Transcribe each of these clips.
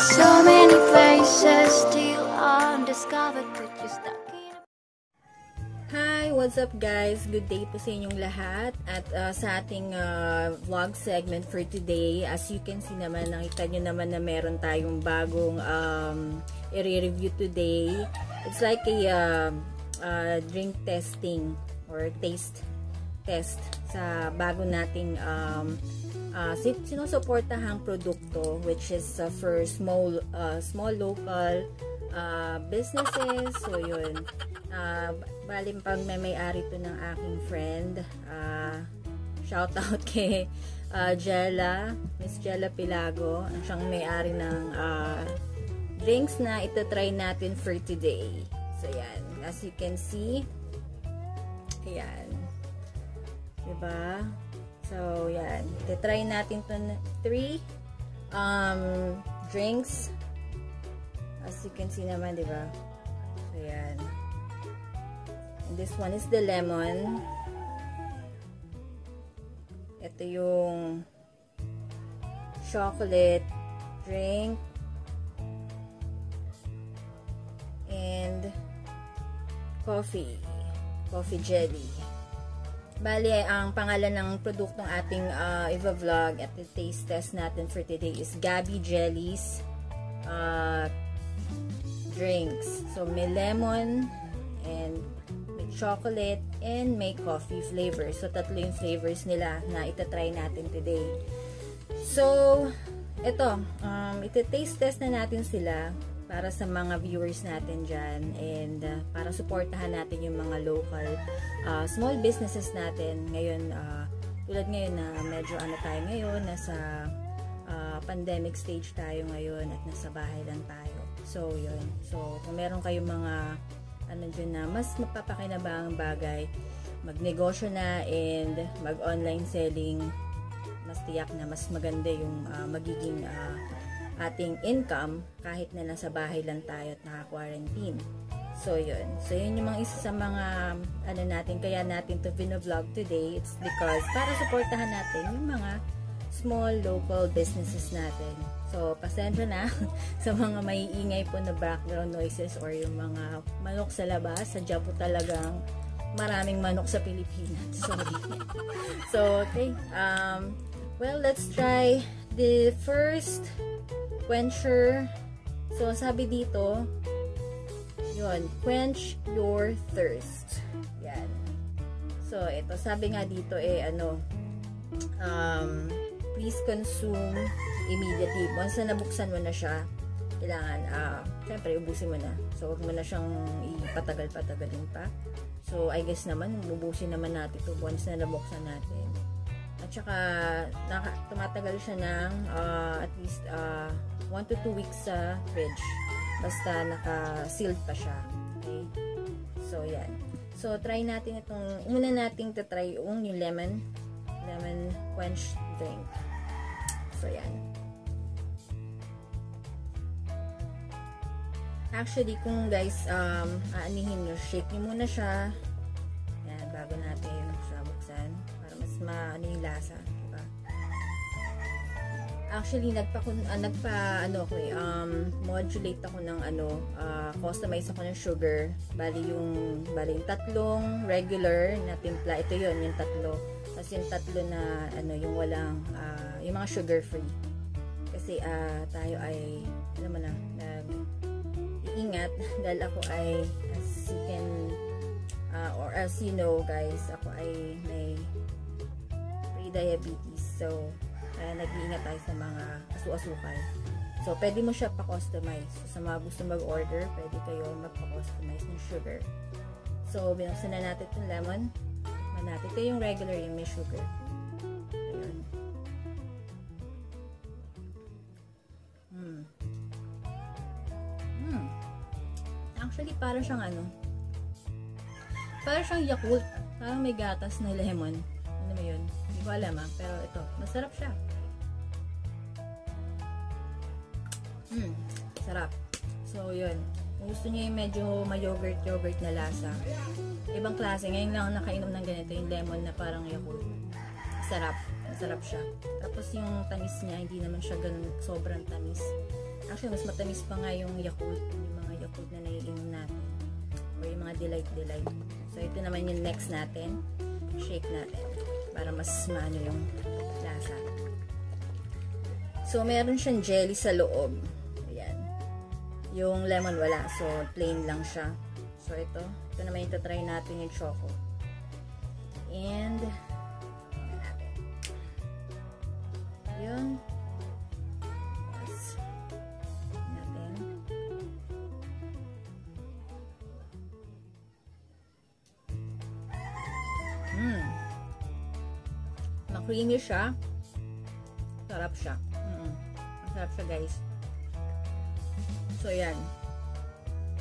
So many places still undiscovered, but you're stuck in. Hi! What's up guys? Good day po sa inyong lahat. At sa ating vlog segment for today, as you can see naman, nakita nyo naman na meron tayong bagong i-review today. It's like a drink testing or taste test sa bago nating sinusuportahang produkto, which is for small local businesses. So yun, bali pag may-ari to ng aking friend, shout out kay Jella, Miss Jella Pilago, ang siyang may-ari ng drinks na itatry natin for today. So yan, as you can see, ayan, diba? So, yan. Try natin to 3 drinks. As you can see naman, diba? So, yan. And this one is the lemon. Ito yung chocolate drink. And coffee jelly. Bali, ang pangalan ng produktong ating i-vlog at taste test natin for today is Gabby Jelly's drinks. So, may lemon, and may chocolate, and may coffee flavor. So, tatlo yung flavors nila na itatry natin today. So, ito, iti-taste test na natin sila para sa mga viewers natin dyan, and para supportahan natin yung mga local small businesses natin ngayon, tulad ngayon na medyo tayo ngayon, nasa pandemic stage tayo ngayon at nasa bahay lang tayo. So yun, so kung meron kayong mga dyan na mas mapapakinabang bagay, magnegosyo na and mag-online selling, mas tiyak na mas maganda yung magiging ating income kahit na nasa bahay lang tayo at naka-quarantine. So yun. So yun yung mga isa sa mga natin, kaya natin to vlog today. It's because para supportahan natin yung mga small local businesses natin. So pasensya na sa mga maiingay po na background noises or yung mga manok sa labas. Sadya po talagang maraming manok sa Pilipinas. Sorry. So okay. Well, let's try the first quencher. So, sabi dito, yun, quench your thirst. Yan. So, ito, sabi nga dito, please consume immediately. Once na nabuksan mo na siya, kailangan, syempre, ubusin mo na. So, huwag mo na siyang ipatagal-patagalin pa. So, I guess naman, ubusin naman natin ito once na nabuksan natin. At saka, tumatagal siya ng at least 1 to 2 weeks sa fridge. Basta naka-sealed pa siya. Okay? So, yan. So, try natin itong, una nating tatry yung lemon quench drink. So, yan. Actually, kung guys, aanihin nyo, shake nyo muna siya. Yan, bago natin siya buksan. Para mas yung lasa. Diba? Actually, modulate ako ng customize ako ng sugar. Bali yung tatlong regular na timpla. Ito yun, yung tatlo. Tapos yung tatlo na, yung walang, yung mga sugar free. Kasi, tayo ay, alam mo na, nag-iingat. Dahil ako ay, as you can, or as you know guys, ako ay may pre-diabetes. So, nag-iingat tayo sa mga asu-asukal. So, pwede mo siya pa-customize. So, sa mga gusto mag-order, pwede kayo magpa-customize ng sugar. So, binuksan na natin itong lemon. Natin. Ito yung regular, yung may sugar. Ayan. Actually, parang siyang parang siyang Yakult. Parang may gatas na lemon. Ano mo yun? Hindi ko alam pero ito, masarap siya. Sarap. So, yun. Kung gusto niyo yung medyo may-yogurt na lasa, ibang klase. Ngayon lang nakainom ng ganito, yung lemon na parang Yakult. Sarap. Masarap siya. Tapos yung tamis niya, hindi naman siya ganun sobrang tamis. Actually, mas matamis pa nga yung Yakult, yung mga Yakult na naiinom natin. Or yung mga delight. So, ito naman yung next natin. Shake natin. Para mas maano yung lasa. So, meron siyang jelly sa loob. Ayan. Yung lemon wala. So, plain lang siya. So, ito naman yung try natin yung choco. And, yun. Yes. Natin. Ma-creamy siya. Sarap siya. Sarap siya, guys. So, yan.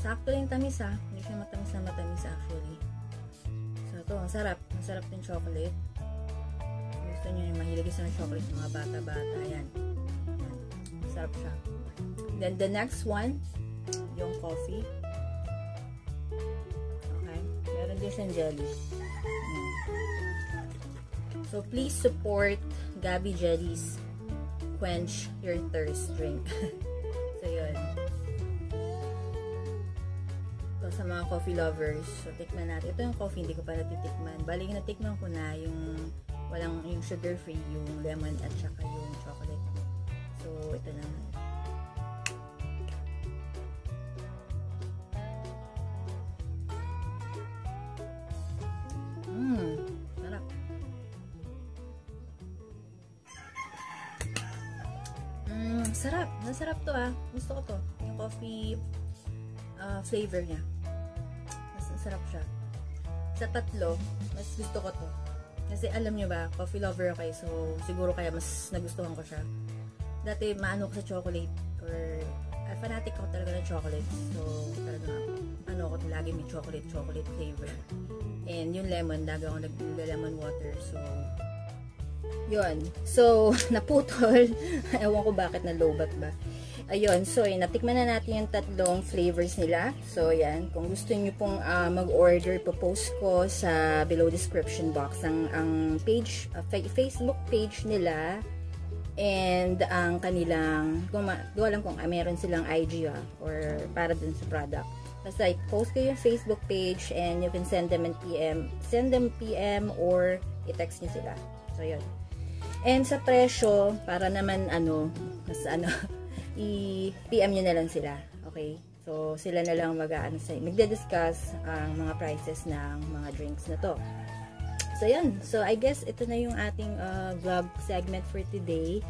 Sakto yung tamis, ha. Hindi siya matamis na matamis, actually. So, ito. Ang sarap. Ang sarap yung chocolate. Gusto nyo yung mahilig sa chocolate ng mga bata-bata. Yan. Sarap siya. Then, the next one, yung coffee. Okay. Meron din siyang jelly. So, please support Gabby Jelly's Quench Your Thirst drink. So, yun. So, sa mga coffee lovers, so, tikman natin. Ito yung coffee, hindi ko pa natitikman. Bali, natikman ko na yung walang, yung sugar-free, yung lemon at saka yung chocolate. So, ito naman. Sarap. Sarap. Nasarap to, ah. Gusto ko to. Yung coffee flavor niya. Mas sarap siya. Sa tatlo, mas gusto ko to. Kasi alam nyo ba, coffee lover ako, so siguro kaya mas nagustuhan ko siya. Dati maano ko sa chocolate, or fanatic ako talaga ng chocolate. So talaga, ano ko lagi may chocolate flavor. And yung lemon, lagi ako nag-lemon water. So yun. So naputol. Ewan ko bakit na lowbat ba. Ayun, so natikman na natin yung tatlong flavors nila. So yan, kung gusto niyo pong mag-order, po-post ko sa below description box ang page, Facebook page nila, and ang kanilang, kung alam kung meron silang IG or para dun sa product. Basta i-post ko yung Facebook page and you can send them PM or i-text nyo sila. So yun. And sa presyo, para naman mas i-PM nyo na lang sila. Okay? So, sila na lang magde-discuss ang mga prices ng mga drinks na to. So, yan. So, I guess ito na yung ating vlog segment for today.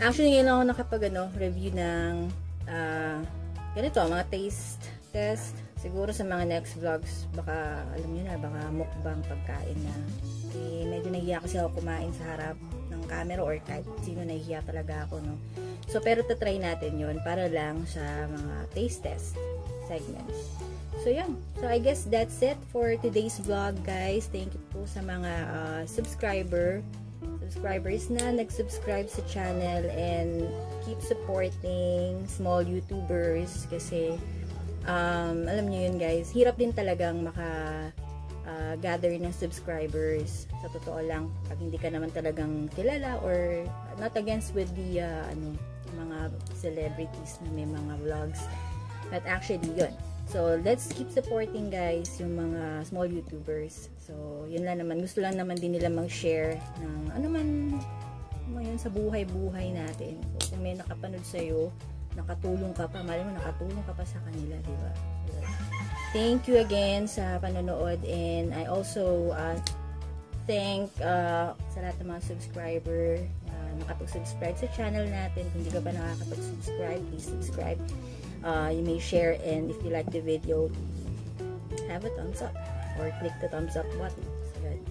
Actually, ngayon ako nakapag-review ng ganito, mga taste test. Siguro sa mga next vlogs, baka, alam nyo na, baka mukbang pagkain na. Medyo nahihiya kasi ako kumain sa harap ng camera or kahit sino, nahihiya talaga ako, no? So, pero tatry natin yun para lang sa mga taste test segments. So, yun. So, I guess that's it for today's vlog, guys. Thank you po sa mga subscribers na nag-subscribe sa channel, and keep supporting small YouTubers kasi alam nyo yun, guys, hirap din talagang gather ng subscribers. Sa totoo lang, pag hindi ka naman talagang kilala, or not against with the mga celebrities na may mga vlogs, but actually yun. So let's keep supporting, guys, yung mga small YouTubers. So yun lang naman, gusto lang naman din nila mag-share ng yun sa buhay-buhay natin. So kung may nakapanood sa'yo, nakatulong ka pa, mali mo nakatulong ka pa sa kanila, diba? So, thank you again sa panonood, and I also thank sa lahat ng mga subscriber na nakapag-subscribe sa channel natin. Kung hindi ka pa nakakapag-subscribe, please subscribe. You may share, and if you like the video, have a thumbs up or click the thumbs up button. So, good.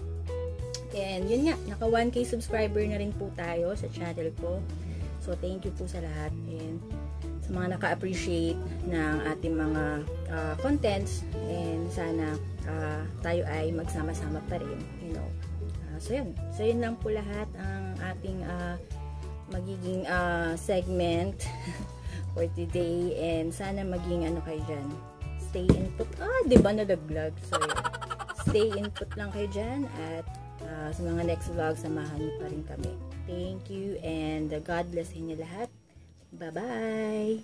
And yun nga, naka 1K subscriber na rin po tayo sa channel ko. So thank you po sa lahat, and sa mga naka-appreciate ng ating mga contents, and sana tayo ay magsama-sama pa rin, you know. So yun lang po lahat ang ating magiging segment for today, and sana maging kayo dyan, stay input. Diba nalaglag? So yun, stay input lang kayo dyan, at sa mga next vlog, samahan niyo pa rin kami. Thank you, and God bless inyo lahat. Bye-bye!